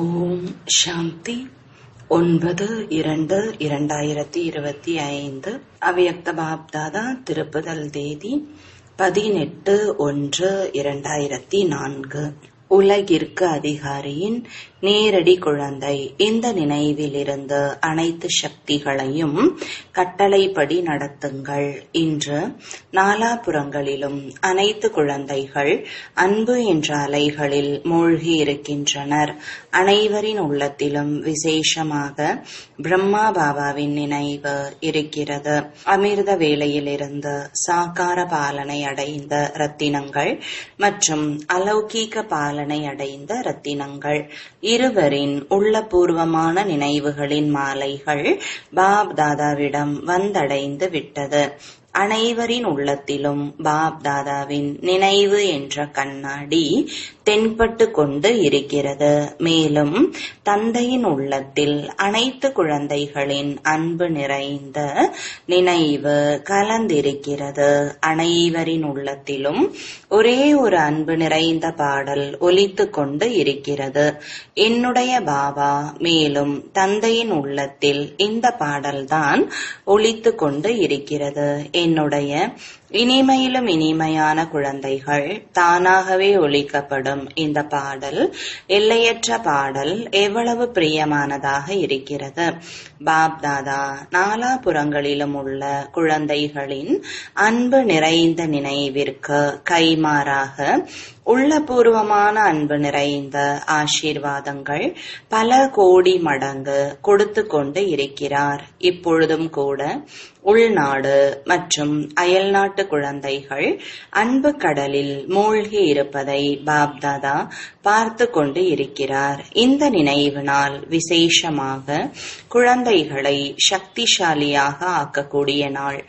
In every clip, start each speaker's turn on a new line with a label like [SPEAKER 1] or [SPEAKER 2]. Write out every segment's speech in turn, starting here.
[SPEAKER 1] ஓம் சாந்தி. 9/2/2025 அவ்யக்த பாப்தாதா திருப்புதல் தேதி 18/1/2004. உலகிற்கு அதிகாரியின் நேரடி குழந்தை. இந்த நினைவிலிருந்து அனைத்து சக்திகளையும் கட்டளைப்படி நடத்துங்கள். இன்று நாலாபுறங்களிலும் அனைத்து குழந்தைகள் அன்பு என்ற அலைகளில் மூழ்கி இருக்கின்றனர். அனைவரின் உள்ளத்திலும் விசேஷமாக பிரம்மா பாபாவின் நினைவு இருக்கிறது. அமிர்த வேளையிலிருந்து சாக்கார பாலனை அடைந்த ரத்தினங்கள் மற்றும் அலௌகீக பாலனை அடைந்த ரத்தினங்கள் இருவரின் உள்ளபூர்வமான நினைவுகளின் மாலைகள் பாப் தாதாவிடம் வந்தடைந்து விட்டது. அனைவரின் உள்ளத்திலும் பாப் தாதாவின் நினைவு என்ற கண்ணாடி தென்பட்டு கொண்டு இருக்கிறது. மேலும் தந்தையின் உள்ளத்தில் அனைத்து குழந்தைகளின் அன்பு நிறைந்த நினைவு கலந்திருக்கிறது. அனைவரின் உள்ளத்திலும் ஒரே ஒரு அன்பு நிறைந்த பாடல் ஒலித்து கொண்டு இருக்கிறது. என்னுடைய பாபா. மேலும் தந்தையின் உள்ளத்தில் இந்த பாடல்தான் ஒலித்து கொண்டு இருக்கிறது. என்னுடைய இனிமையிலும் இனிமையான குழந்தைகள். தானாகவே ஒலிக்கப்படும் இந்த பாடல், எல்லையற்ற பாடல் எவ்வளவு பிரியமானதாக இருக்கிறது. பாப் தாதா நாலாபுறங்களிலும் உள்ள குழந்தைகளின் அன்பு நிறைந்த நினைவிற்கு கைமாறாக உள்ளபூர்வமான அன்பு நிறைந்த ஆசீர்வாதங்கள் பல கோடி மடங்கு கொடுத்து கொண்டு இருக்கிறார். இப்பொழுதும் கூட உள்நாடு மற்றும் அயல்நாட்டு குழந்தைகள் அன்பு கடலில் மூழ்கி இருப்பதை பாப்தாதா பார்த்து கொண்டு இருக்கிறார். இந்த நினைவினால் விசேஷமாக குழந்தைகளை சக்திசாலியாக ஆக்கக்கூடிய நாள்.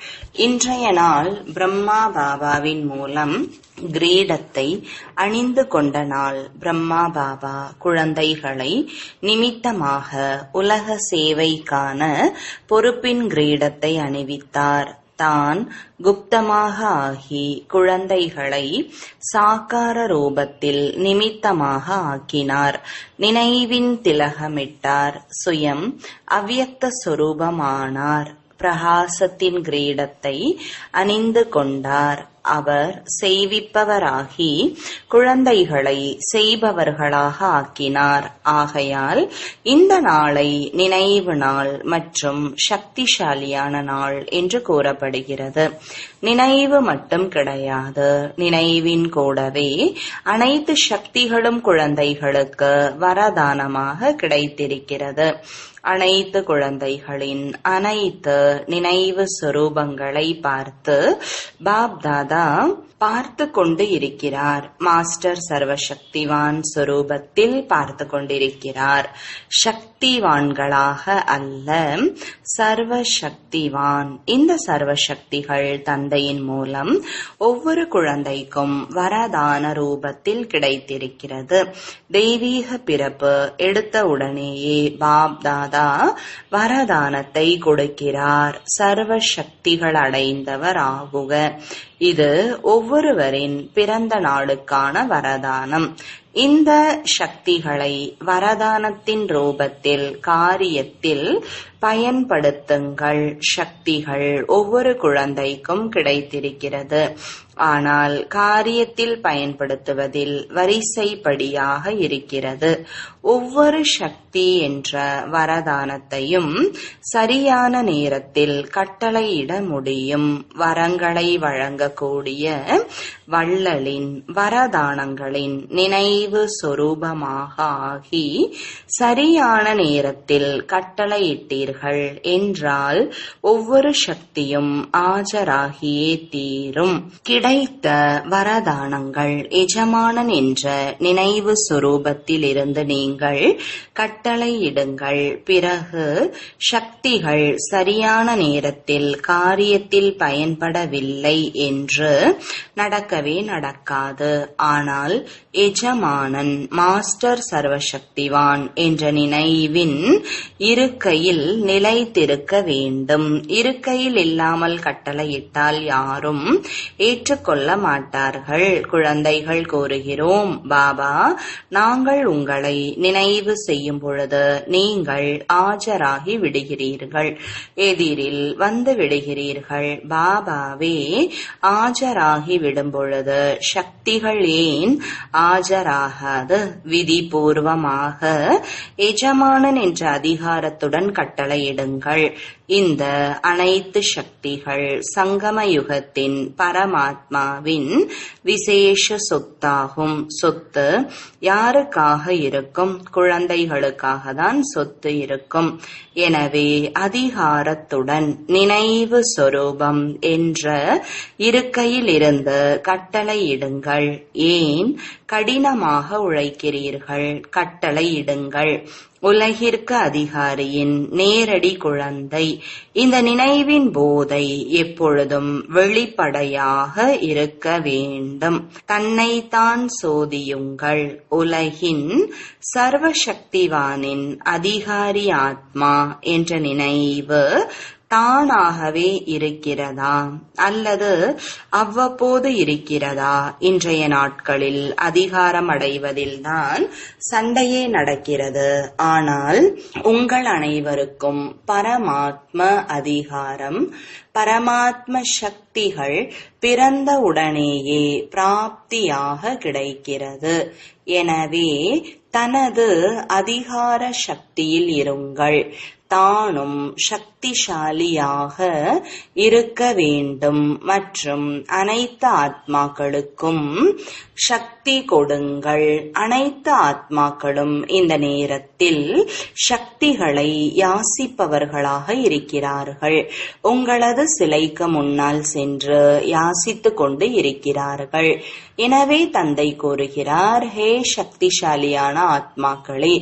[SPEAKER 1] இன்றைய நாள் பிரம்மா பாபாவின் மூலம் கிரீடத்தை அணிந்து கொண்ட நாள். பிரம்மா பாபா குழந்தைகளை நிமித்தமாக உலக சேவைக்கான பொறுப்பின் கிரீடத்தை அணிவித்தார். தான் குப்தமாக ஆகி குழந்தைகளை சாக்கார ரூபத்தில் நிமித்தமாக ஆக்கினார். நினைவின் திலகமிட்டார். சுயம் அவ்யக்த சொரூபமானார். பிரகாசத்தின் கிரீடத்தை அணிந்து கொண்டார். அவர் செய்விப்பவராகி குழந்தைகளை செய்பவர்களாக ஆக்கினார். ஆகையால் இந்த நாளை நினைவு நாள் மற்றும் சக்திசாலியான நாள் என்று கூறப்படுகிறது. நினைவு மட்டும் கிடையாது, நினைவின் கூடவே அனைத்து சக்திகளும் குழந்தைகளுக்கு வரதானமாக கிடைத்திருக்கிறது. அனைத்து குழந்தைகளின் அனைத்து நினைவு சொரூபங்களை பார்த்து பாப் தாதா பார்த்து கொண்டு இருக்கிறார். மாஸ்டர் சர்வசக்திவான் சொரூபத்தில் பார்த்து கொண்டிருக்கிறார். சக்திவான்களாக அல்ல, சர்வசக்திவான். இந்த சர்வசக்திகள் தந்தையின் மூலம் ஒவ்வொரு குழந்தைக்கும் வரதான ரூபத்தில் கிடைத்திருக்கிறது. தெய்வீக பிறப்பு எடுத்த உடனேயே பாப் தாதா வரதானத்தை கொடுக்கிறார். சர்வசக்திகள் அடைந்தவர் ஆகுக. இது ஒவ்வொருவரின் பிறந்த நாளுக்கான வரதானம். இந்த சக்திகளை வரதானத்தின் ரூபத்தில் காரியத்தில் பயன்படுத்துங்கள். சக்திகள் ஒவ்வொரு குழந்தைக்கும் கிடைத்திருக்கிறது. ஆனால் காரியத்தில் பயன்படுத்துவதில் வரிசைப்படியாக இருக்கிறது. ஒவ்வொரு சக்தி என்ற வரதானத்தையும் சரியான நேரத்தில் கட்டளையிட முடியும். வரங்களை வழங்கக்கூடிய வள்ளலின் வரதானங்களின் நினைவு சொரூபமாக ஆகி சரியான நேரத்தில் கட்டளையிட்டீர்கள் என்றால் ஒவ்வொரு சக்தியும் ஆஜராகியே தீரும். கிடைத்த வரதானங்கள் எஜமானன் என்ற நினைவு சொரூபத்தில் இருந்து நீங்கள் கட்டளையிடுங்கள். பிறகு சக்திகள் சரியான நேரத்தில் காரியத்தில் பயன்படவில்லை என்று நடக்கவே நடக்காது. ஆனால் எஜமானன் மாஸ்டர் சர்வசக்திவான் என்ற நினைவின் இருக்கையில் நிலைத்திருக்க வேண்டும். இருக்கையில் இல்லாமல் கட்டளையிட்டால் யாரும் ஏற்ற ஏற்றுக்கொள்ள மாட்டார்கள். குழந்தைகள் கூறுகிறோம், பாபா, நாங்கள் உங்களை நினைவு செய்யும் பொழுது நீங்கள் ஆஜராகி விடுகிறீர்கள், எதிரில் வந்து விடுகிறீர்கள். பாபாவே ஆஜராகி விடும் பொழுது சக்திகள் ஏன் ஆஜராகாது? விதிபூர்வமாக எஜமானன் என்ற அதிகாரத்துடன் கட்டளையிடுங்கள். இந்த அனைத்து சக்திகள் சங்கம யுகத்தின் பரமாத்மாவின் விசேஷ சொத்தாகும். சொத்து யாருக்காக இருக்கும்? குழந்தைகளுக்காக தான் சொத்து இருக்கும். எனவே அதிகாரத்துடன் நினைவு சொரூபம் என்ற இருக்கையில் இருந்து கட்டளையிடுங்கள். ஏன் கடினமாக உழைக்கிறீர்கள்? கட்டளையிடுங்கள். உலகிற்கு அதிகாரியின் நேரடி குழந்தை. இந்த நினைவின் போதை எப்பொழுதும் வெளிப்படையாக இருக்க வேண்டும். தன்னைத்தான் சோதியுங்கள். உலகின் சர்வசக்திவானின் அதிகாரி ஆத்மா என்ற நினைவு தானாகவே இருக்கிறதா அல்லது அவ்வப்போது இருக்கிறதா? இன்றைய நாட்களில் அதிகாரம் அடைவதில்தான் சண்டையே நடக்கிறது. ஆனால் உங்கள் அனைவருக்கும் பரமாத்ம அதிகாரம், பரமாத்ம சக்திகள் பிறந்த உடனேயே பிராப்தியாக கிடைக்கிறது. எனவே தனது அதிகார சக்தியில் இருங்கள். தானும் சக்திசாலியாக இருக்க வேண்டும் மற்றும் அனைத்து ஆத்மாக்களுக்கும் சக்தி கொடுங்கள். அனைத்து ஆத்மாக்களும் இந்த நேரத்தில் சக்திகளை யாசிப்பவர்களாக இருக்கிறார்கள். உங்களது சிலைக்கு முன்னால் சென்று யாசித்துக் கொண்டு இருக்கிறார்கள். எனவே தந்தை கூறுகிறார், ஹே சக்திசாலியான ஆத்மாக்களே,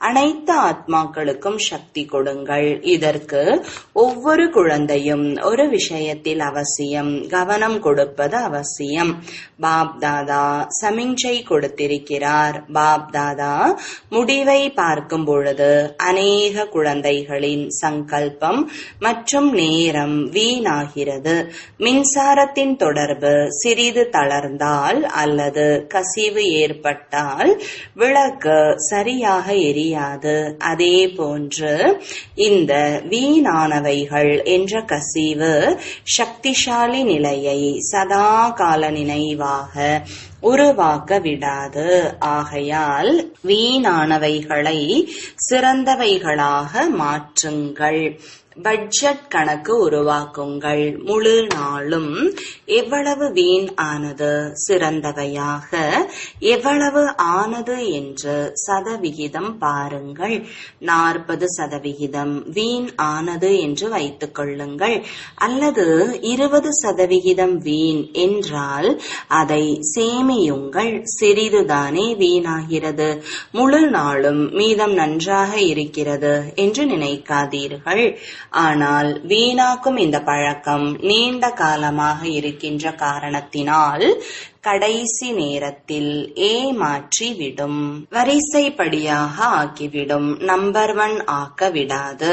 [SPEAKER 1] அனைத்து ஆத்மாக்களுக்கும் சக்தி கொடுங்கள். இதற்கு ஒவ்வொரு குழந்தையும் ஒரு விஷயத்தில் அவசியம் கவனம் கொடுப்பது அவசியம். பாப் தாதா சமிஞ்சை கொடுத்திருக்கிறார். பாப் தாதா முடிவை பார்க்கும் பொழுது அநேக குழந்தைகளின் சங்கல்பம் மற்றும் நேரம் வீணாகிறது. மின்சாரத்தின் தொடர்பு சிறிது தளர்ந்தால் அல்லது கசிவு ஏற்பட்டால் விளக்கு சரியாக எரியாது. அதே போன்று இந்த வீணானவைகள் என்ற கசிவு சக்திசாலி நிலையை சதா கால நினைவாக உருவாக்க விடாது. ஆகையால் வீணானவைகளை சிறந்தவைகளாக மாற்றுங்கள். பட்ஜெட் கணக்கு உருவாக்குங்கள். முழு நாளும் எவ்வளவு வீண் ஆனது, சிறந்தவையாக எவ்வளவு ஆனது என்று சதவிகிதம் பாருங்கள். 40% வீண் ஆனது என்று வைத்துக் கொள்ளுங்கள். அல்லது 20% வீண் என்றால் அதை சேமியுங்கள். சிறிதுதானே வீணாகிறது. முழு நாளும் மீதம் நன்றாக இருக்கிறது என்று நினைக்காதீர்கள். ஆனால் வீணாக்கும் இந்த பழக்கம் நீண்ட காலமாக இருக்கின்ற காரணத்தினால் கடைசி நேரத்தில் ஏமாற்றிவிடும். வரிசைப்படியாக ஆக்கிவிடும். நம்பர் 1 ஆக்க விடாது.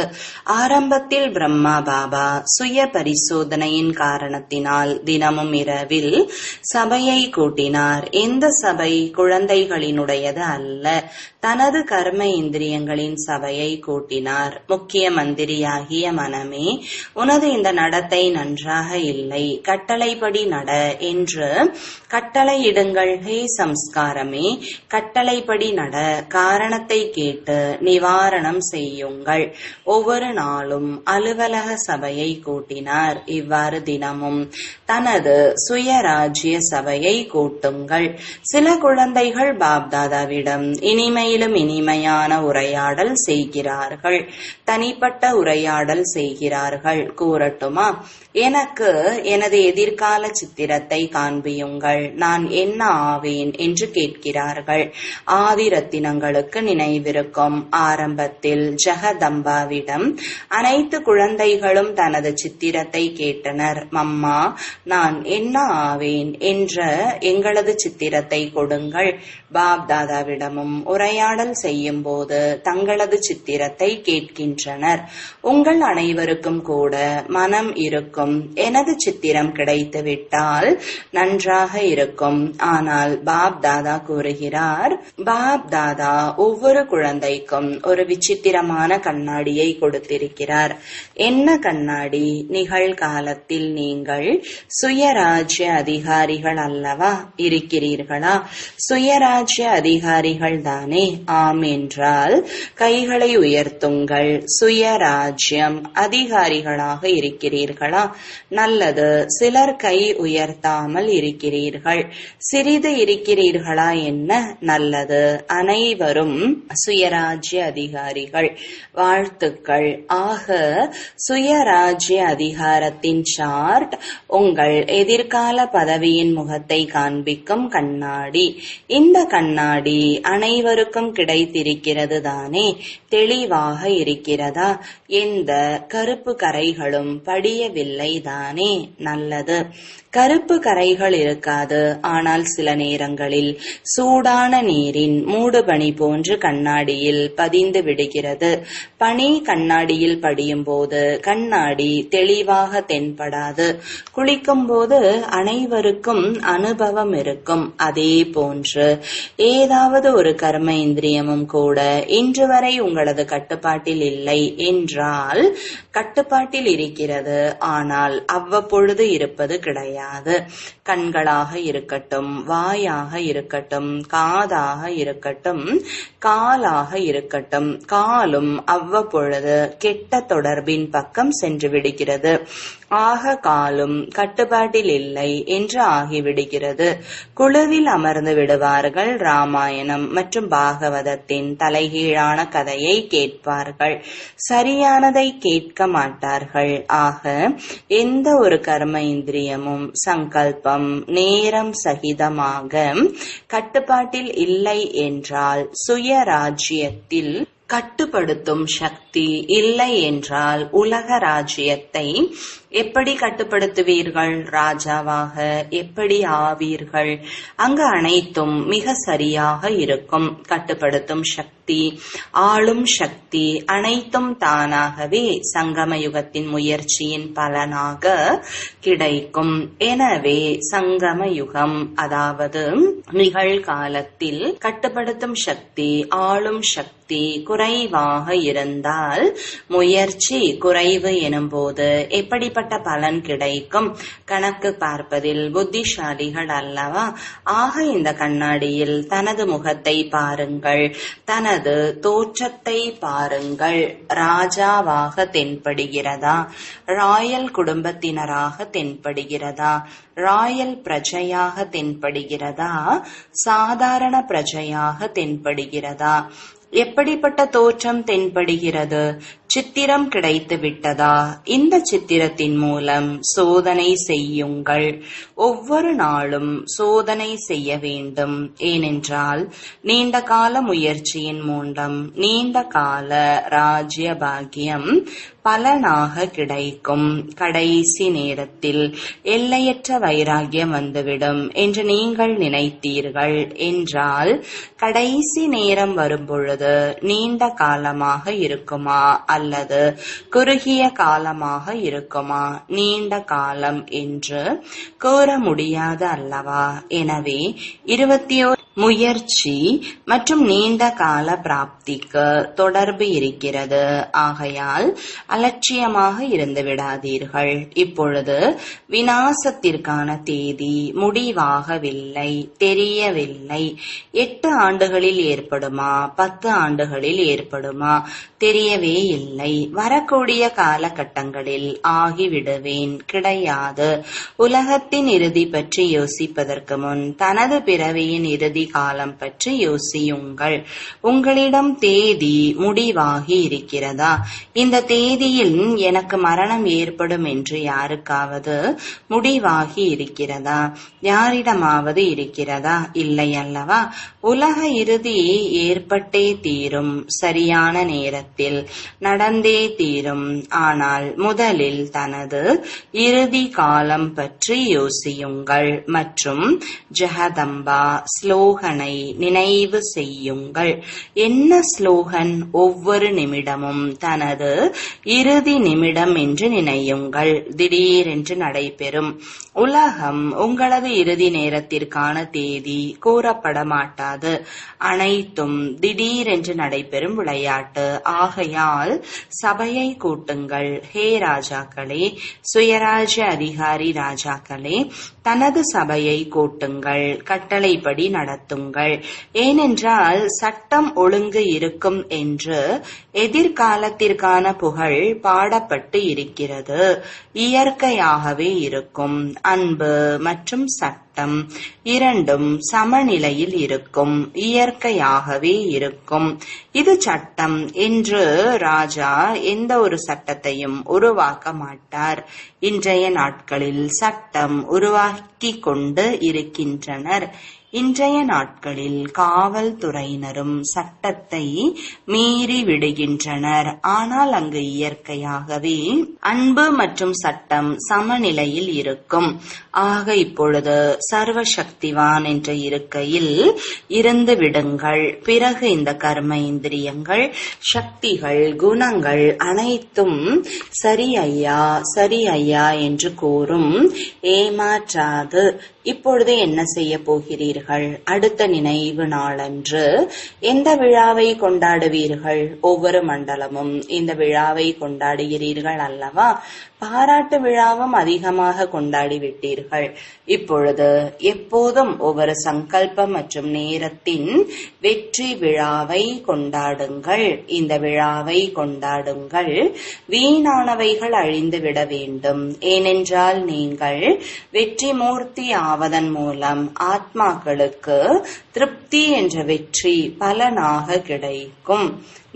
[SPEAKER 1] ஆரம்பத்தில் பிரம்மா பாபா சுய பரிசோதனையின் காரணத்தினால் தினமும் இரவில் சபையை கூட்டினார். எந்த சபை குழந்தைகளினுடையது அல்ல, தனது கர்ம இந்திரியங்களின் சபையை கூட்டினார். முக்கிய மந்திரியாகிய மனமே, உனது இந்த நடத்தை நன்றாக இல்லை, கட்டளைப்படி நட என்று கட்டளையிடுங்கள். ஹே சம்ஸ்காரமே, கட்டளைப்படி நட. காரணத்தை கேட்டு நிவாரணம் செய்யுங்கள். ஒவ்வொரு நாளும் அலுவலக சபையை கூட்டினார். இவ்வாறு தினமும் தனது சுயராஜ்ய சபையை கூட்டுங்கள். சில குழந்தைகள் பாப்தாதாவிடம் இனிமையிலும் இனிமையான உரையாடல் செய்கிறார்கள், தனிப்பட்ட உரையாடல் செய்கிறார்கள். கூறட்டுமா? எனக்கு எனது எதிர்கால சித்திரத்தை காண்பியுங்கள். நான் என்ன ஆவேன் என்று கேட்கிறார்கள். ஆதி ரத்தினங்களுக்கு நினைவிருக்கும், ஆரம்பத்தில் ஜெகதம்பாவிடம் அனைத்து குழந்தைகளும் தனது சித்திரத்தை கேட்டனர். மம்மா, நான் என்ன ஆவேன் என்ற எங்களது சித்திரத்தை கொடுங்கள். பாப் தாதாவிடமும் உரையாடல் செய்யும் போது தங்களது சித்திரத்தை கேட்கின்றனர். உங்கள் அனைவருக்கும் கூட மனம் இருக்கும், எனது சித்திரம் கிடைத்துவிட்டால் நன்றாக இருக்கும். ஆனால் பாப் தாதா கூறுகிறார், பாப் தாதா ஒவ்வொரு குழந்தைக்கும் ஒரு விசித்திரமான கண்ணாடியை கொடுத்திருக்கிறார். என்ன கண்ணாடி? நிகழ்காலத்தில் நீங்கள் சுயராஜ்ய அதிகாரிகள் அல்லவா இருக்கிறீர்களா? சுயராஜ்ய அதிகாரிகள் தானே? ஆம் என்றால் கைகளை உயர்த்துங்கள். சுயராஜ்யம் அதிகாரிகளாக இருக்கிறீர்களா? நல்லது. சிலர் கை உயர்த்தாமல் இருக்கிறீர்கள். சிறிது இருக்கிறீர்களா? என்ன? நல்லது. அனைவரும் சுயராஜ்ய அதிகாரிகள். வாழ்த்துக்கள். ஆக சுயராஜ்ய அதிகாரத்தின் சார்ட் உங்கள் எதிர்கால பதவியின் முகத்தை காண்பிக்கும் கண்ணாடி. இந்த கண்ணாடி அனைவருக்கும் கிடைத்திருக்கிறது தானே? தெளிவாக இருக்கிறதா? எந்த கருப்பு கரைகளும் படியவில்லை தானே? நல்லது. கருப்பு கரைகள் இருக்காது. ஆனால் சில நேரங்களில் சூடான நீரின் மூடுபனி போன்று கண்ணாடியில் பதிந்து விடுகிறது. பனி கண்ணாடியில் படியும் போது கண்ணாடி தெளிவாக தென்படாது. குளிக்கும் போது அனைவருக்கும் அனுபவம் இருக்கும். அதே போன்று ஏதாவது ஒரு கர்ம இந்திரியமும் கூட இன்று வரை உங்களது கட்டுப்பாட்டில் இல்லை என்றால் கட்டுப்பாட்டில் இருக்கிறது, ஆனால் அவ்வப்பொழுது இருப்பது கிடையாது. கண்களாக இருக்கட்டும், வாயாக இருக்கட்டும், காதாக இருக்கட்டும், காலாக இருக்கட்டும், காலும் அவ்வப்பொழுது கெட்ட தொடர்பின் பக்கம் சென்று விடுகிறது. ஆக காலும் கட்டுப்பாட்டில் இல்லை என்று ஆகிவிடுகிறது. குழுவில் அமர்ந்து விடுவார்கள். ராமாயணம் மற்றும் பாகவதத்தின் தலைகீழான கதையை கேட்பார்கள். சரியானதை கேட்க மாட்டார்கள். ஆக எந்த ஒரு கர்ம இந்திரியமும் சங்கல்பம் நேரம் சகிதமாக கட்டுப்பாட்டில் இல்லை என்றால் சுயராஜ்யத்தில் கட்டுப்படுத்தும் சக்தி இல்லை என்றால் உலக ராஜ்யத்தை எப்படி கட்டுப்படுத்துவீர்கள்? ராஜாவாக எப்படி ஆவீர்கள்? அங்கு அனைத்தும் மிக சரியாக இருக்கும். கட்டுப்படுத்தும் சக்தி, ஆளும் சக்தி அனைத்தும் தானாகவே சங்கம யுகத்தின் முயற்சியின் பலனாக கிடைக்கும். எனவே சங்கம யுகம், அதாவது நிகழ்காலத்தில் கட்டுப்படுத்தும் சக்தி, ஆளும் சக்தி குறைவாக இருந்தால், முயற்சி குறைவு எனும் போது எப்படிப்பட்ட பலன் கிடைக்கும்? கணக்கு பார்ப்பதில் புத்திசாலிகள் அல்லவா? ஆக இந்த கண்ணாடியில் தனது முகத்தை பாருங்கள், தனது தோற்றத்தை பாருங்கள். ராஜாவாக தென்படுகிறதா? ராயல் குடும்பத்தினராக தென்படுகிறதா? ராயல் பிரஜையாக தென்படுகிறதா? சாதாரண பிரஜையாக தென்படுகிறதா? எப்படிப்பட்ட தோற்றம் தென்படுகிறது? சித்திரம் கிடைத்து விட்டதா? இந்த சித்திரத்தின் மூலம் சோதனை செய்யுங்கள். ஒவ்வொரு நாளும் சோதனை செய்ய வேண்டும். ஏனென்றால் நீண்ட கால முயற்சியின் மூலம் நீண்ட கால ராஜ்ய பாக்கியம் பலனாக கிடைக்கும். கடைசி நேரத்தில் எல்லையற்ற வைராகியம் வந்துவிடும் என்று நீங்கள் நினைத்தீர்கள் என்றால், கடைசி நேரம் வரும்பொழுது நீண்ட காலமாக இருக்குமா அல்லது குறுகிய காலமாக இருக்குமா? நீண்ட காலம் என்று கூற முடியாது அல்லவா? எனவே 21 முயற்சி மற்றும் நீண்ட கால பிராப்திக்கு தொடர்பு இருக்கிறது. ஆகையால் அலட்சியமாக இருந்து விடாதீர்கள். இப்பொழுது விநாசத்திற்கான தேதி முடிவாகவில்லை, தெரியவில்லை. 8 ஆண்டுகளில் ஏற்படுமா, 10 ஆண்டுகளில் ஏற்படுமா? தெரியவே இல்லை. இல்லை. வரக்கூடிய காலகட்டங்களில் ஆகிவிடுவேன். கிடையாது. உலகத்தின் இறுதி பற்றி யோசிப்பதற்கு முன் தனது பிறவியின் இறுதி காலம் பற்றி யோசியுங்கள். உங்களிடம் தேதி முடிவாகி இருக்கிறதா? இந்த தேதியில் எனக்கு மரணம் ஏற்படும் என்று யாருக்காவது முடிவாகி இருக்கிறதா? யாரிடமாவது இருக்கிறதா? இல்லை அல்லவா? உலக இறுதி ஏற்பட்டே தீரும். சரியான நேரத்தில் நடந்தே தீரும். ஆனால் முதலில் தனது இறுதி காலம் பற்றி யோசியுங்கள் மற்றும் ஜெகதம்பா ஸ்லோகனை நினைவு செய்யுங்கள். என்ன ஸ்லோகன்? ஒவ்வொரு நிமிடமும் தனது இறுதி நிமிடம் என்று நினையுங்கள். திடீரென்று நடைபெறும். உலகம் உங்களது இறுதி நேரத்திற்கான தேதி கூறப்பட மாட்டாது. அனைத்தும் திடீரென்று நடைபெறும் விளையாட்டு. ஆகையால் சபையை கூட்டுங்கள். ஹே ராஜாக்களே, சுயராஜ்ய அதிகாரி ராஜாக்களே, தனது சபையை கூட்டுங்கள். கட்டளைப்படி நடத்துங்கள். ஏனென்றால் சட்டம் ஒழுங்கு இருக்கும் என்று எதிர்காலத்திற்கான புகழ் பாடப்பட்டு இருக்கிறது. இயற்கையாகவே இருக்கும். அன்பு மற்றும் சட்டம் இரண்டும் சமநிலையில் இருக்கும். இயற்கையாகவே இருக்கும். இது சட்டம் என்று ராஜா எந்த ஒரு சட்டத்தையும் உருவாக்க மாட்டார். இன்றைய நாட்களில் சட்டம் உருவாக்கிக் கொண்டு இருக்கின்றனர். இன்றைய நாட்களில் காவல்துறையினரும் சட்டத்தை மீறி விடுகின்றனர். ஆனால் அங்கு இயற்கையாகவே அன்பு மற்றும் சட்டம் சமநிலையில் இருக்கும். ஆக இப்பொழுது சர்வசக்திவான் என்ற இருக்கையில் இருந்து விடுங்கள். பிறகு இந்த கர்ம இந்திரியங்கள், சக்திகள், குணங்கள் அனைத்தும் சரி ஐயா, சரி ஐயா என்று கூறும். ஏமாற்றாது. இப்பொழுது என்ன செய்ய போகிறீர்கள்? அடுத்த நினைவு நாளன்று எந்த விழாவை கொண்டாடுவீர்கள்? ஒவ்வொரு மண்டலமும் இந்த விழாவை கொண்டாடுகிறீர்கள் அல்லவா? பாராட்டு விழாவும் அதிகமாக கொண்டாடி விட்டீர்கள். இப்பொழுது எப்போதும் ஒவ்வொரு சங்கல்பம் மற்றும் நேரத்தின் வெற்றி விழாவை கொண்டாடுங்கள். இந்த விழாவை கொண்டாடுங்கள். வீணானவைகள் அழிந்து விட வேண்டும். ஏனென்றால் நீங்கள் வெற்றி மூர்த்தி ஆவதன் மூலம் ஆத்மாக்களுக்கு திருப்தி என்ற வெற்றி பலனாக கிடைக்கும்.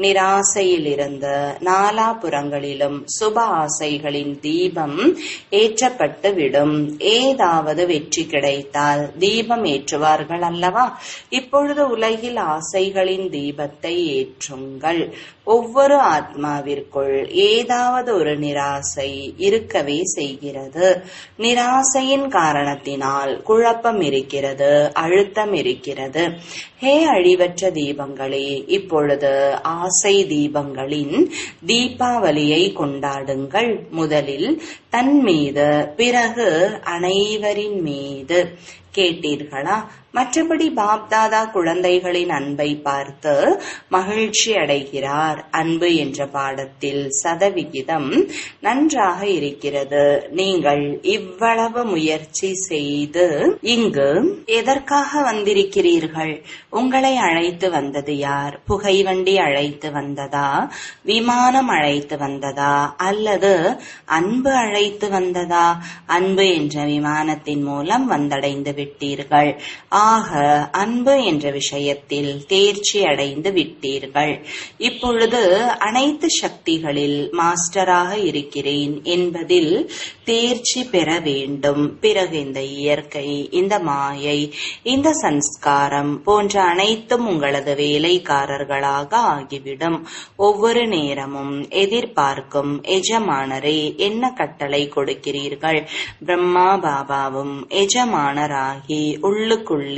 [SPEAKER 1] நிராசையிலிருந்து நாலாபுறங்களிலும் சுப ஆசைகளின் தீபம் ஏற்றப்பட்டு விடும். ஏதாவது வெற்றி கிடைத்தால் தீபம் ஏற்றுவார்கள் அல்லவா? இப்பொழுது உலகில் ஆசைகளின் தீபத்தை ஏற்றுங்கள். ஒவ்வொரு ஆத்மாவிற்குள் ஏதாவது ஒரு நிராசை இருக்கவே செய்கிறது. நிராசையின் காரணத்தினால் குழப்பம் இருக்கிறது, அழுத்தம் இருக்கிறது. ஹே அழிவற்ற தீபங்களே, இப்பொழுது ஆசை தீபங்களின் தீபாவளியை கொண்டாடுங்கள். முதலில் தன் மீது, பிறகு அனைவரின் மீது. கேட்டீர்களா? மற்றபடி பாப்தாதா குழந்தைகளின் அன்பை பார்த்து மகிழ்ச்சி அடைகிறார். அன்பு என்ற பாடத்தில் சதவிகிதம் நன்றாக இருக்கிறது. நீங்கள் இவ்வளவு முயற்சி செய்து இங்கு எதற்காக வந்திருக்கிறீர்கள்? உங்களை அழைத்து வந்தது யார்? புகை வண்டி அழைத்து வந்ததா? விமானம் அழைத்து வந்ததா? அல்லது அன்பு அழைத்து வந்ததா? அன்பு என்ற விமானத்தின் மூலம் வந்தடைந்து விட்டீர்கள். ஆக அன்பு என்ற விஷயத்தில் தேர்ச்சி அடைந்து விட்டீர்கள். இப்பொழுது அனைத்து சக்திகளில் மாஸ்டராக இருக்கிறேன் என்பதில் தேர்ச்சி பெற வேண்டும். பிறகு இந்த இயற்கை, இந்த மாயை, இந்த சன்ஸ்காரம் போன்ற அனைத்தும் உங்களது வேலைக்காரர்களாக ஆகிவிடும். ஒவ்வொரு நேரமும் எதிர்பார்க்கும் எஜமானரே என்ன கட்டளை கொடுக்கிறீர்கள்? பிரம்மா பாபாவும் எஜமானராகி உள்ளுக்குள்ளேயே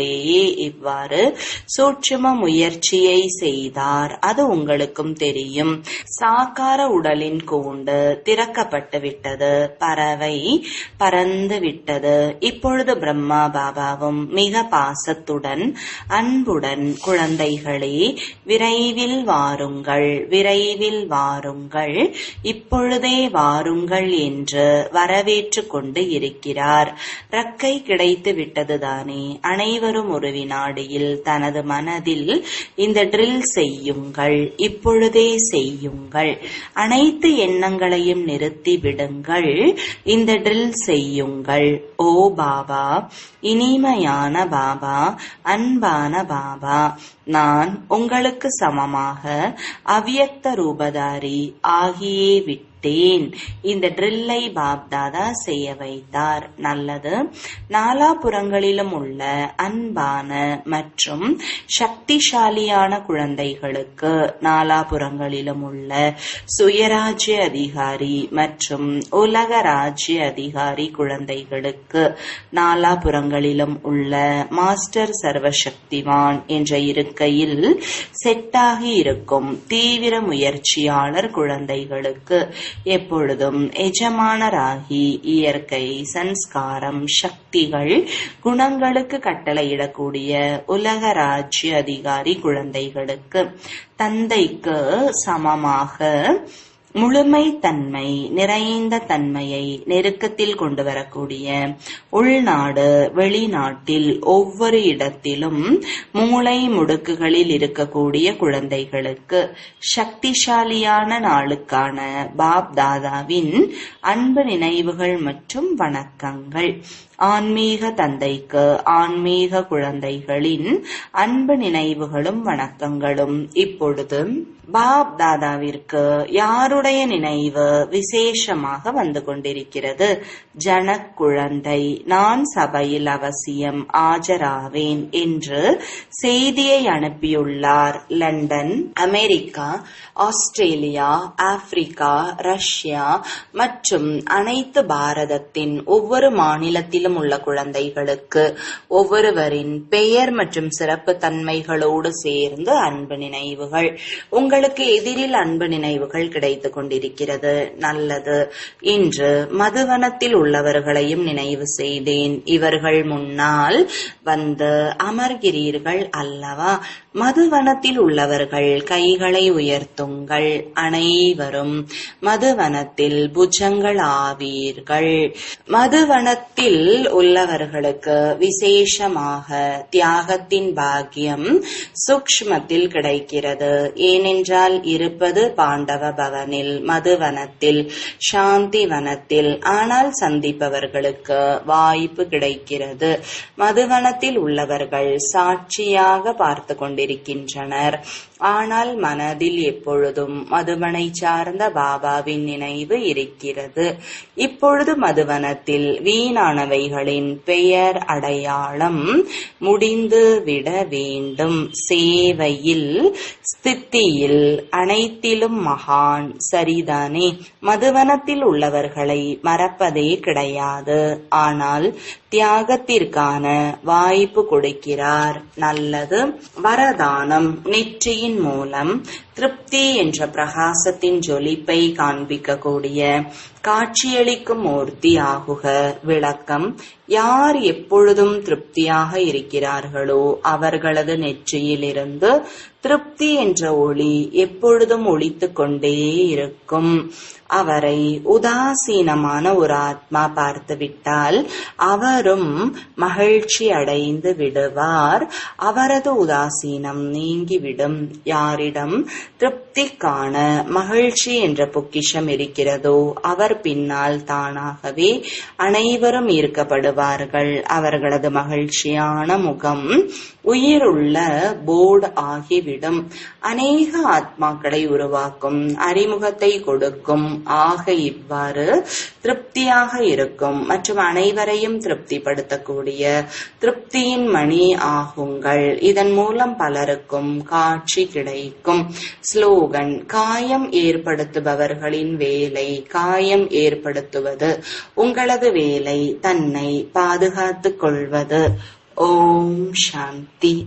[SPEAKER 1] இவ்வாறு சூட்சும முயற்சியை செய்தார். அது உங்களுக்கும் தெரியும். சாக்கார உடலின் கூண்டு திறக்கப்பட்டு விட்டது. பறவை பறந்து விட்டது. இப்பொழுது பிரம்மா பாபாவும் மிக பாசத்துடன், அன்புடன், குழந்தைகளே விரைவில் வாருங்கள், விரைவில் வாருங்கள், இப்பொழுதே வாருங்கள் என்று வரவேற்று கொண்டு இருக்கிறார். ரக்கை கிடைத்து விட்டது நல்லதுதானே? அனைவரும் ஒரு வினாடியில் தனது மனதில் இந்த ட்ரில் செய்யுங்கள். இப்பொழுதே செய்யுங்கள். அனைத்து எண்ணங்களையும் நிறுத்தி விடுங்கள். இந்த ட்ரில் செய்யுங்கள். ஓ பாபா, இனிமையான பாபா, அன்பான பாபா, நான் உங்களுக்கு சமமாக அவ்யக்த ரூபதாரி ஆகியே விட்டேன். இந்த ட்ரில்லை பாப்தாதா செய்ய வைத்தார். நல்லது. நாலாபுறங்களிலும் உள்ள அன்பான மற்றும் சக்திசாலியான குழந்தைகளுக்கு, நாலாபுறங்களிலும் உள்ள சுயராஜ்ய அதிகாரி மற்றும் உலக ராஜ்ய அதிகாரி குழந்தைகளுக்கு, நாலாபுறங்களிலும் உள்ள மாஸ்டர் சர்வசக்திவான் என்ற இருக்கையில் செட்டாகி இருக்கும் தீவிர முயற்சியாளர் குழந்தைகளுக்கு எப்பொழுதும் எஜமானராகி இயற்கை, சன்ஸ்காரம், சக்திகள், குணங்களுக்கு கட்டளையிடக்கூடிய உலக ராஜ்ய அதிகாரி குழந்தைகளுக்கு, தந்தைக்கு சமமாக முழுமை தன்மை, நிறைந்த தன்மையை நெருக்கத்தில் கொண்டு வரக்கூடிய, உள்நாடு வெளிநாட்டில் ஒவ்வொரு இடத்திலும் மூளை முடுக்குகளில் இருக்கக்கூடிய குழந்தைகளுக்கு சக்திசாலியான நாளுக்கான பாப் தாதாவின் அன்பு நினைவுகள் மற்றும் வணக்கங்கள். ஆன்மீக தந்தைக்கு ஆன்மீக குழந்தைகளின் அன்பு நினைவுகளும் வணக்கங்களும். இப்பொழுது பாப் தாதாவிற்கு யாருடைய நினைவு விசேஷமாக வந்து கொண்டிருக்கிறது? ஜனக் குழந்தை, நான் சபையில் அவசியம் ஆஜராவேன் என்று செய்தியை அனுப்பியுள்ளார். London, America, Australia, Africa, Russia மற்றும் அனைத்து பாரதத்தின் ஒவ்வொரு மாநிலத்திலும் உள்ள குழந்தைகளுக்கு ஒவ்வொருவரின் பெயர் மற்றும் சிறப்பு தன்மைகளோடு சேர்ந்து அன்பு நினைவுகள். உங்களுக்கு எதிரில் அன்பு நினைவுகள் கிடைத்துக் கொண்டிருக்கிறது. நல்லது. இன்று மதுவனத்தில் உள்ளவர்களையும் நினைவு செய்தேன். இவர்கள் முன்னால் வந்து அமர்கிறீர்கள் அல்லவா? மதுவனத்தில் உள்ளவர்கள் கைகளை உயர்த்துங்கள். அனைவரும் மதுவனத்தில் புஜங்கள் ஆவீர்கள். மதுவனத்தில் உள்ளவர்களுக்கு விசேஷமாக தியாகத்தின் பாக்கியம் சூக்ஷ்மத்தில் கிடைக்கிறது. ஏனென்றால் இருப்பது பாண்டவ பவனில், மதுவனத்தில், சாந்தி வனத்தில். ஆனால் சந்திப்பவர்களுக்கு வாய்ப்பு கிடைக்கிறது. மதுவனத்தில் உள்ளவர்கள் சாட்சியாக பார்த்து கொண்டிருக்கின்றனர். ஆனால் மனதில் எப்பொழுதும் மதுவனை சார்ந்த பாபாவின் நினைவு இருக்கிறது. இப்பொழுது மதுவனத்தில் வீணானவைகளின் பெயர் அடையாளம் முடிந்து விட வேண்டும். சேவையில், ஸ்தித்தியில், அனைத்திலும் மகான். சரிதானே? மதுவனத்தில் உள்ளவர்களை மறப்பதே கிடையாது. ஆனால் தியாகத்திற்கான வாய்ப்பு கொடுக்கிறார். நல்லது. வரதானம். நெற்றியின் மூலம் திருப்தி என்ற பிரகாசத்தின் ஜொலிப்பை காண்பிக்கக்கூடிய காட்சியளிக்கும் மூர்த்தி ஆகுக. விளக்கம். யார் எப்பொழுதும் திருப்தியாக இருக்கிறார்களோ அவர்களது நெற்றியிலிருந்து திருப்தி என்ற ஒளி எப்பொழுதும் ஒளித்துக் கொண்டே இருக்கும். அவரை உதாசீனமான ஒரு ஆத்மா பார்த்துவிட்டால் அவரும் மகிழ்ச்சி அடைந்து விடுவார். அவரது உதாசீனம் நீங்கிவிடும். யாரிடம் திருப்திக்கான மகிழ்ச்சி என்ற பொக்கிஷம் இருக்கிறதோ அவர் பின்னால் தானாகவே அனைவரும் ஈர்க்கப்படுவார்கள். அவர்களது மகிழ்ச்சியான முகம் உயிருள்ள போர்டு ஆகிவிடும். அநேக ஆத்மாக்களை உருவாக்கும், அறிமுகத்தை கொடுக்கும். ஆக இவ்வாறு திருப்தியாக இருக்கும் மற்றும் அனைவரையும் திருப்திப்படுத்தக்கூடிய திருப்தியின் மணி ஆகுங்கள். இதன் மூலம் பலருக்கும் காட்சி கிடைக்கும். ஸ்லோகன். காயம் ஏற்படுத்துபவர்களின் வேலை காயம் ஏற்படுத்துவது. உங்களது வேலை தன்னை பாதுகாத்துக் கொள்வது. ஓம் சாந்தி.